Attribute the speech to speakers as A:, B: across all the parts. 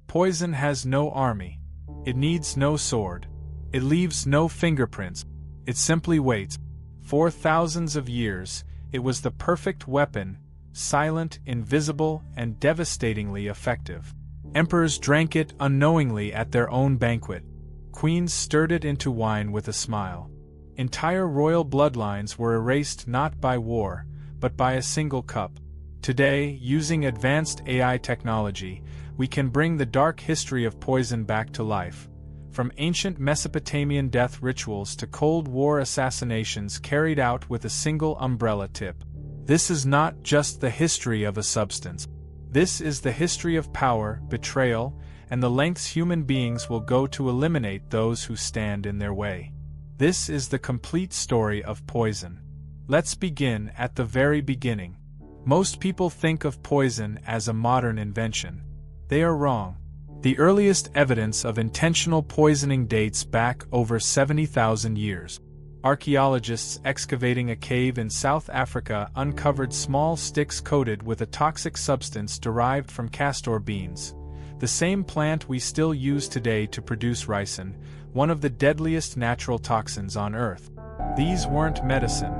A: Poison has no army. It needs no sword. It leaves no fingerprints. It simply waits. For thousands of years, it was the perfect weapon, silent, invisible, and devastatingly effective. Emperors drank it unknowingly at their own banquet. Queens stirred it into wine with a smile. Entire royal bloodlines were erased not by war, but by a single cup. Today, using advanced AI technology, we can bring the dark history of poison back to life. From ancient Mesopotamian death rituals to Cold War assassinations carried out with a single umbrella tip. This is not just the history of a substance. This is the history of power, betrayal, and the lengths human beings will go to eliminate those who stand in their way. This is the complete story of poison. Let's begin at the very beginning. Most people think of poison as a modern invention. They are wrong. The earliest evidence of intentional poisoning dates back over 70,000 years. Archaeologists excavating a cave in South Africa uncovered small sticks coated with a toxic substance derived from castor beans, the same plant we still use today to produce ricin, one of the deadliest natural toxins on Earth. These weren't medicine.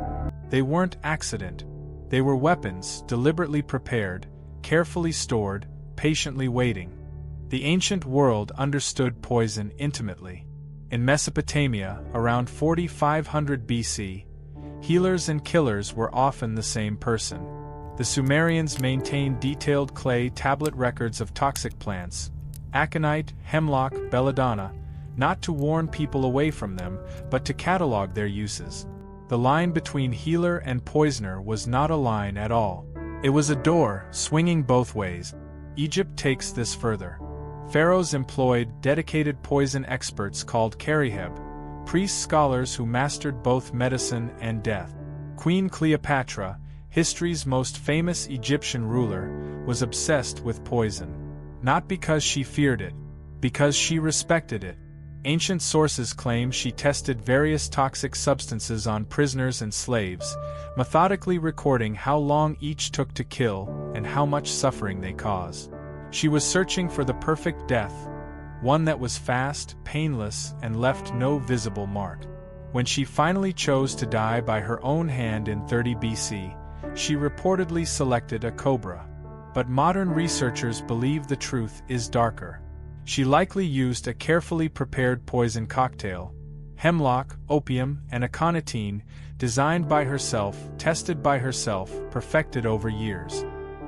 A: They weren't accident. They were weapons, deliberately prepared, carefully stored, patiently waiting. The ancient world understood poison intimately. In Mesopotamia, around 4500 BC, healers and killers were often the same person. The Sumerians maintained detailed clay tablet records of toxic plants, aconite, hemlock, belladonna, not to warn people away from them, but to catalog their uses. The line between healer and poisoner was not a line at all. It was a door, swinging both ways. Egypt takes this further. Pharaohs employed dedicated poison experts called kariheb, priest-scholars who mastered both medicine and death. Queen Cleopatra, history's most famous Egyptian ruler, was obsessed with poison. Not because she feared it, because she respected it. Ancient sources claim she tested various toxic substances on prisoners and slaves, methodically recording how long each took to kill and how much suffering they caused. She was searching for the perfect death, one that was fast, painless, and left no visible mark. When she finally chose to die by her own hand in 30 BC, she reportedly selected a cobra. But modern researchers believe the truth is darker. She likely used a carefully prepared poison cocktail, hemlock, opium, and aconitine, designed by herself, tested by herself, perfected over years.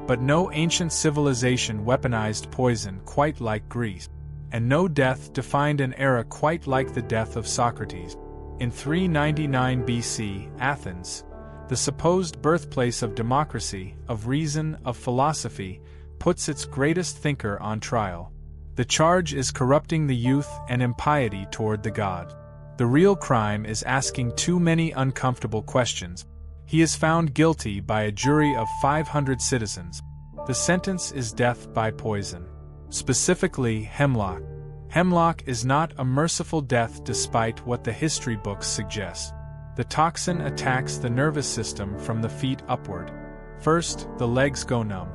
A: But no ancient civilization weaponized poison quite like Greece, and no death defined an era quite like the death of Socrates. In 399 BC, Athens, the supposed birthplace of democracy, of reason, of philosophy, puts its greatest thinker on trial. The charge is corrupting the youth and impiety toward the god. The real crime is asking too many uncomfortable questions. He is found guilty by a jury of 500 citizens. The sentence is death by poison. Specifically, hemlock. Hemlock is not a merciful death despite what the history books suggest. The toxin attacks the nervous system from the feet upward. First, the legs go numb.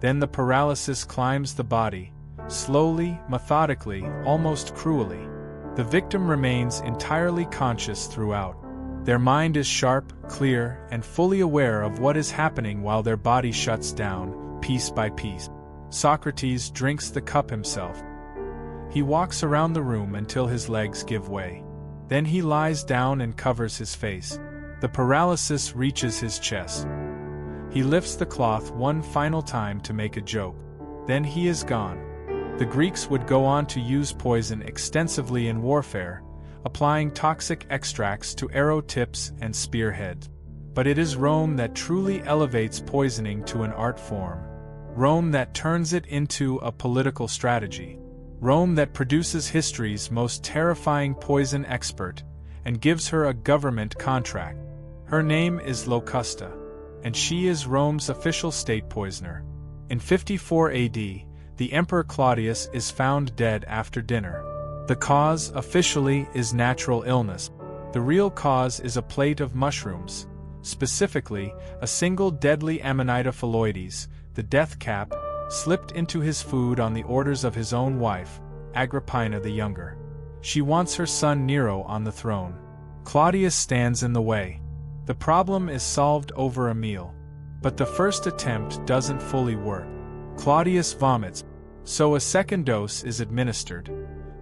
A: Then the paralysis climbs the body, slowly, methodically, almost cruelly. The victim remains entirely conscious throughout. Their mind is sharp, clear, and fully aware of what is happening while their body shuts down, piece by piece. Socrates drinks the cup himself. He walks around the room until his legs give way. Then he lies down and covers his face. The paralysis reaches his chest. He lifts the cloth one final time to make a joke. Then he is gone. The Greeks would go on to use poison extensively in warfare, applying toxic extracts to arrow tips and spearheads. But it is Rome that truly elevates poisoning to an art form. Rome that turns it into a political strategy. Rome that produces history's most terrifying poison expert and gives her a government contract. Her name is Locusta, and she is Rome's official state poisoner. In 54 AD, the Emperor Claudius is found dead after dinner. The cause, officially, is natural illness. The real cause is a plate of mushrooms, specifically, a single deadly Amanita phalloides, the death cap, slipped into his food on the orders of his own wife, Agrippina the Younger. She wants her son Nero on the throne. Claudius stands in the way. The problem is solved over a meal. But the first attempt doesn't fully work. Claudius vomits, so a second dose is administered,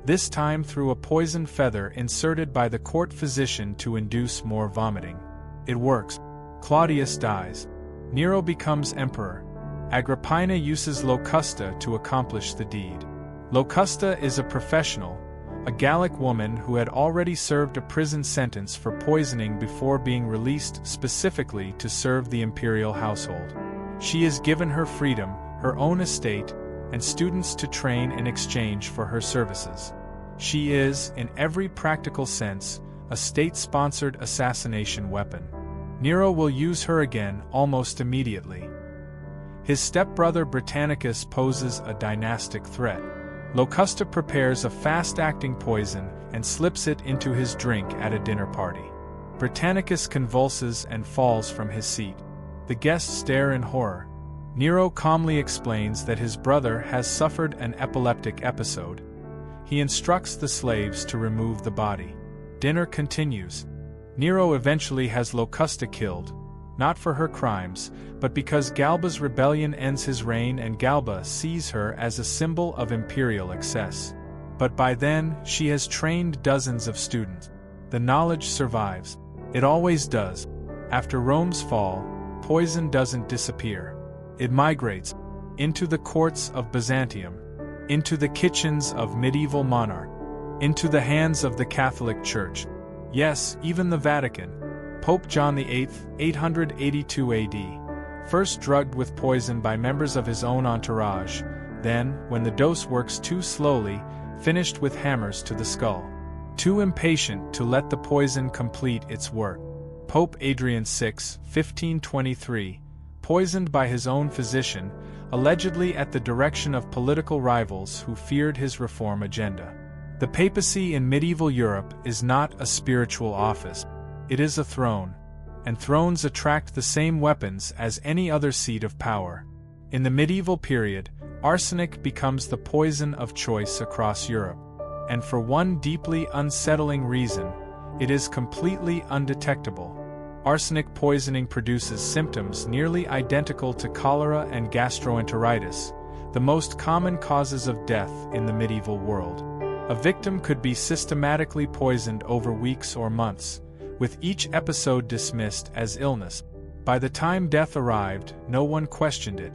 A: this time through a poison feather inserted by the court physician to induce more vomiting. It works. Claudius dies. Nero becomes emperor. Agrippina uses Locusta to accomplish the deed. Locusta is a professional, a Gallic woman who had already served a prison sentence for poisoning before being released specifically to serve the imperial household. She is given her freedom, her own estate, and students to train in exchange for her services. She is, in every practical sense, a state-sponsored assassination weapon. Nero will use her again almost immediately. His stepbrother Britannicus poses a dynastic threat. Locusta prepares a fast-acting poison and slips it into his drink at a dinner party. Britannicus convulses and falls from his seat. The guests stare in horror. Nero calmly explains that his brother has suffered an epileptic episode. He instructs the slaves to remove the body. Dinner continues. Nero eventually has Locusta killed, not for her crimes, but because Galba's rebellion ends his reign and Galba sees her as a symbol of imperial excess. But by then, she has trained dozens of students. The knowledge survives. It always does. After Rome's fall, poison doesn't disappear. It migrates into the courts of Byzantium, into the kitchens of medieval monarchs, into the hands of the Catholic Church. Yes, even the Vatican. Pope John VIII, 882 AD, first drugged with poison by members of his own entourage, then, when the dose works too slowly, finished with hammers to the skull. Too impatient to let the poison complete its work. Pope Adrian VI, 1523, poisoned by his own physician, allegedly at the direction of political rivals who feared his reform agenda. The papacy in medieval Europe is not a spiritual office. It is a throne, and thrones attract the same weapons as any other seat of power. In the medieval period, arsenic becomes the poison of choice across Europe, and for one deeply unsettling reason, it is completely undetectable. Arsenic poisoning produces symptoms nearly identical to cholera and gastroenteritis, the most common causes of death in the medieval world. A victim could be systematically poisoned over weeks or months, with each episode dismissed as illness. By the time death arrived, no one questioned it.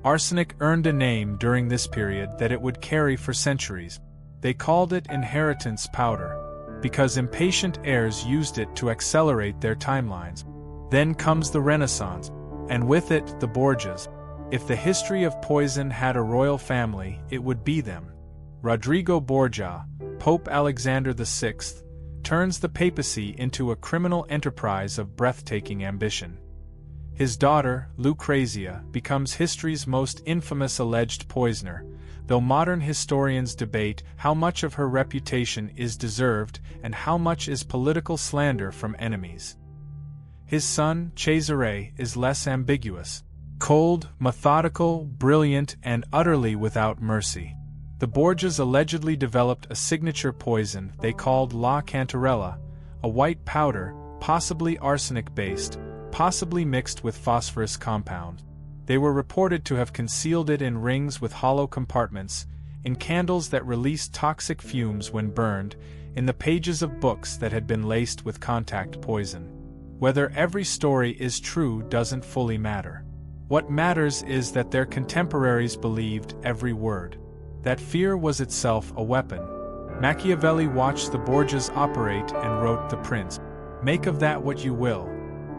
A: Arsenic earned a name during this period that it would carry for centuries. They called it inheritance powder, because impatient heirs used it to accelerate their timelines. Then comes the Renaissance, and with it the Borgias. If the history of poison had a royal family, it would be them. Rodrigo Borgia, Pope Alexander VI, turns the papacy into a criminal enterprise of breathtaking ambition. His daughter, Lucrezia, becomes history's most infamous alleged poisoner, though modern historians debate how much of her reputation is deserved and how much is political slander from enemies. His son, Cesare, is less ambiguous. Cold, methodical, brilliant, and utterly without mercy. The Borgias allegedly developed a signature poison they called La Cantarella, a white powder, possibly arsenic-based, possibly mixed with phosphorus compound. They were reported to have concealed it in rings with hollow compartments, in candles that released toxic fumes when burned, in the pages of books that had been laced with contact poison. Whether every story is true doesn't fully matter. What matters is that their contemporaries believed every word. That fear was itself a weapon. Machiavelli watched the Borgias operate and wrote The Prince. Make of that what you will.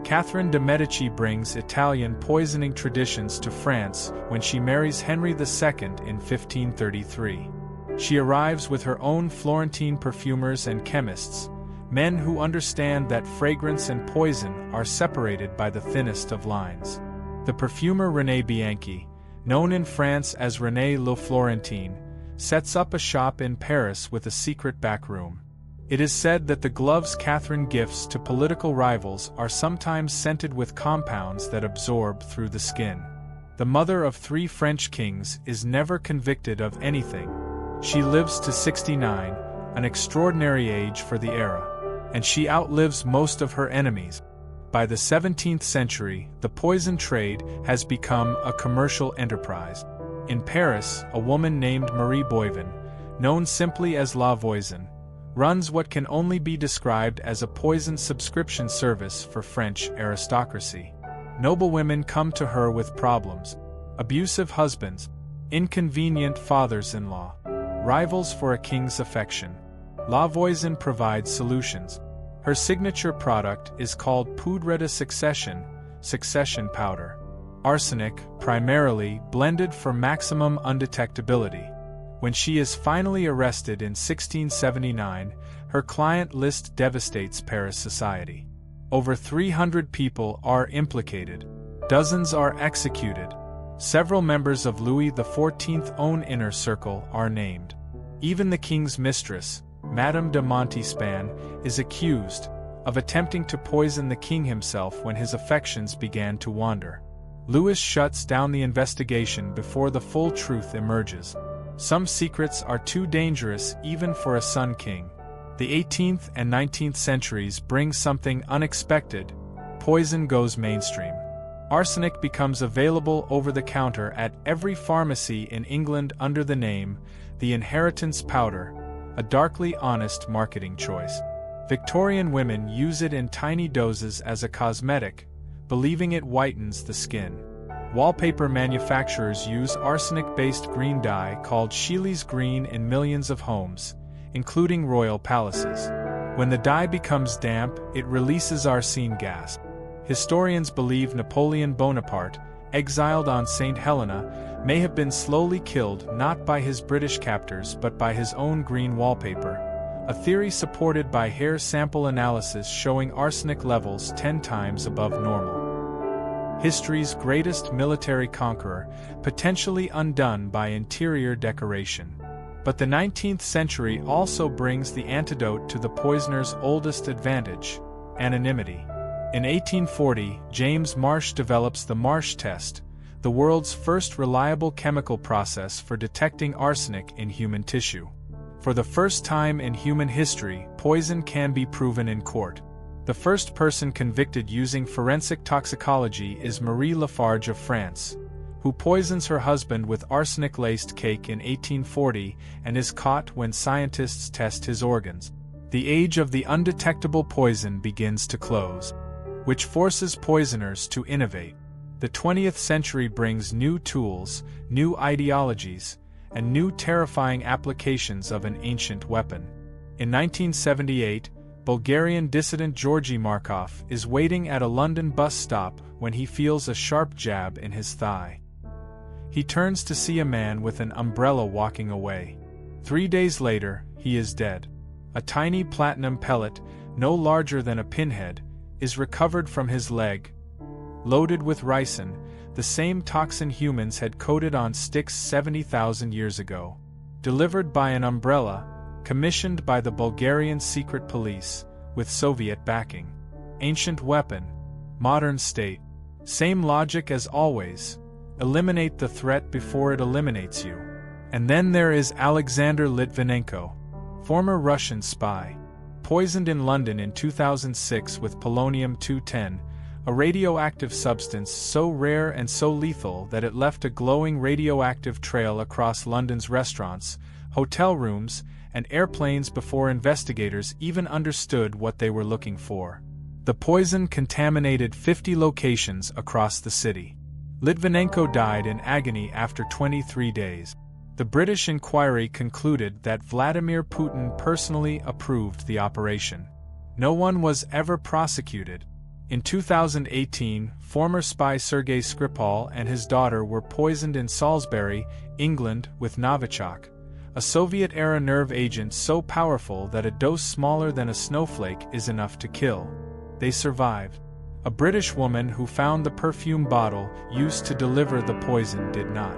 A: Catherine de' Medici brings Italian poisoning traditions to France when she marries Henry II in 1533. She arrives with her own Florentine perfumers and chemists, men who understand that fragrance and poison are separated by the thinnest of lines. The perfumer René Bianchi, known in France as René Le Florentin, sets up a shop in Paris with a secret back room. It is said that the gloves Catherine gifts to political rivals are sometimes scented with compounds that absorb through the skin. The mother of 3 French kings is never convicted of anything. She lives to 69, an extraordinary age for the era, and she outlives most of her enemies. By the 17th century, the poison trade has become a commercial enterprise. In Paris, a woman named Marie Boivin, known simply as La Voisin, runs what can only be described as a poison subscription service for French aristocracy. Noblewomen come to her with problems: abusive husbands, inconvenient fathers-in-law, rivals for a king's affection. La Voisin provides solutions. Her signature product is called poudre de succession powder. Arsenic, primarily, blended for maximum undetectability. When she is finally arrested in 1679, her client list devastates Paris society. Over 300 people are implicated. Dozens are executed. Several members of Louis XIV's own inner circle are named. Even the king's mistress, Madame de Montespan, is accused of attempting to poison the king himself when his affections began to wander. Louis shuts down the investigation before the full truth emerges. Some secrets are too dangerous even for a Sun King. The 18th and 19th centuries bring something unexpected. Poison goes mainstream. Arsenic becomes available over the counter at every pharmacy in England under the name the Inheritance Powder, a darkly honest marketing choice. Victorian women use it in tiny doses as a cosmetic, believing it whitens the skin. Wallpaper manufacturers use arsenic-based green dye called Sheely's green in millions of homes, including royal palaces. When the dye becomes damp, it releases arsine gas. Historians believe Napoleon Bonaparte, exiled on St. Helena, may have been slowly killed not by his British captors but by his own green wallpaper, a theory supported by hair sample analysis showing arsenic levels 10 times above normal. History's greatest military conqueror, potentially undone by interior decoration. But the 19th century also brings the antidote to the poisoner's oldest advantage: anonymity. In 1840, James Marsh develops the Marsh test, the world's first reliable chemical process for detecting arsenic in human tissue. For the first time in human history, poison can be proven in court. The first person convicted using forensic toxicology is Marie Lafarge of France, who poisons her husband with arsenic-laced cake in 1840 and is caught when scientists test his organs. The age of the undetectable poison begins to close, which forces poisoners to innovate. The 20th century brings new tools, new ideologies, and new terrifying applications of an ancient weapon. In 1978, Bulgarian dissident Georgy Markov is waiting at a London bus stop when he feels a sharp jab in his thigh. He turns to see a man with an umbrella walking away. 3 days later, he is dead. A tiny platinum pellet, no larger than a pinhead, is recovered from his leg, loaded with ricin, the same toxin humans had coated on sticks 70,000 years ago. Delivered by an umbrella, commissioned by the Bulgarian secret police, with Soviet backing. Ancient weapon, modern state. Same logic as always. Eliminate the threat before it eliminates you. And then there is Alexander Litvinenko, former Russian spy, poisoned in London in 2006 with polonium-210, a radioactive substance so rare and so lethal that it left a glowing radioactive trail across London's restaurants, hotel rooms, and airplanes before investigators even understood what they were looking for. The poison contaminated 50 locations across the city. Litvinenko died in agony after 23 days. The British inquiry concluded that Vladimir Putin personally approved the operation. No one was ever prosecuted. In 2018, former spy Sergei Skripal and his daughter were poisoned in Salisbury, England, with Novichok, a Soviet-era nerve agent so powerful that a dose smaller than a snowflake is enough to kill. They survived. A British woman who found the perfume bottle used to deliver the poison did not.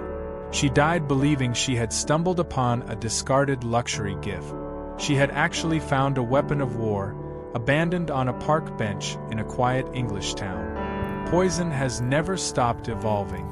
A: She died believing she had stumbled upon a discarded luxury gift. She had actually found a weapon of war, abandoned on a park bench in a quiet English town. Poison has never stopped evolving.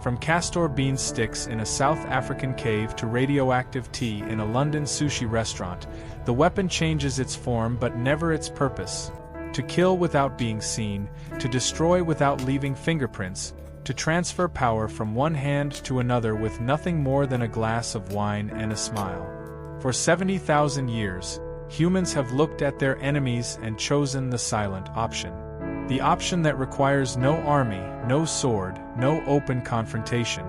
A: From castor bean sticks in a South African cave to radioactive tea in a London sushi restaurant, the weapon changes its form but never its purpose. To kill without being seen, to destroy without leaving fingerprints, to transfer power from one hand to another with nothing more than a glass of wine and a smile. For 70,000 years, humans have looked at their enemies and chosen the silent option. The option that requires no army, no sword, no open confrontation.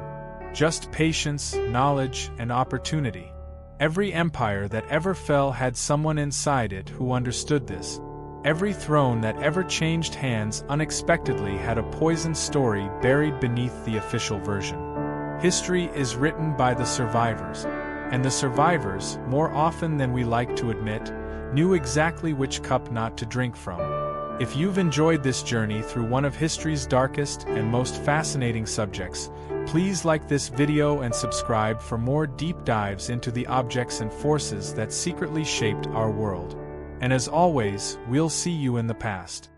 A: Just patience, knowledge, and opportunity. Every empire that ever fell had someone inside it who understood this. Every throne that ever changed hands unexpectedly had a poisoned story buried beneath the official version. History is written by the survivors, and the survivors, more often than we like to admit, knew exactly which cup not to drink from. If you've enjoyed this journey through one of history's darkest and most fascinating subjects, please like this video and subscribe for more deep dives into the objects and forces that secretly shaped our world. And as always, we'll see you in the past.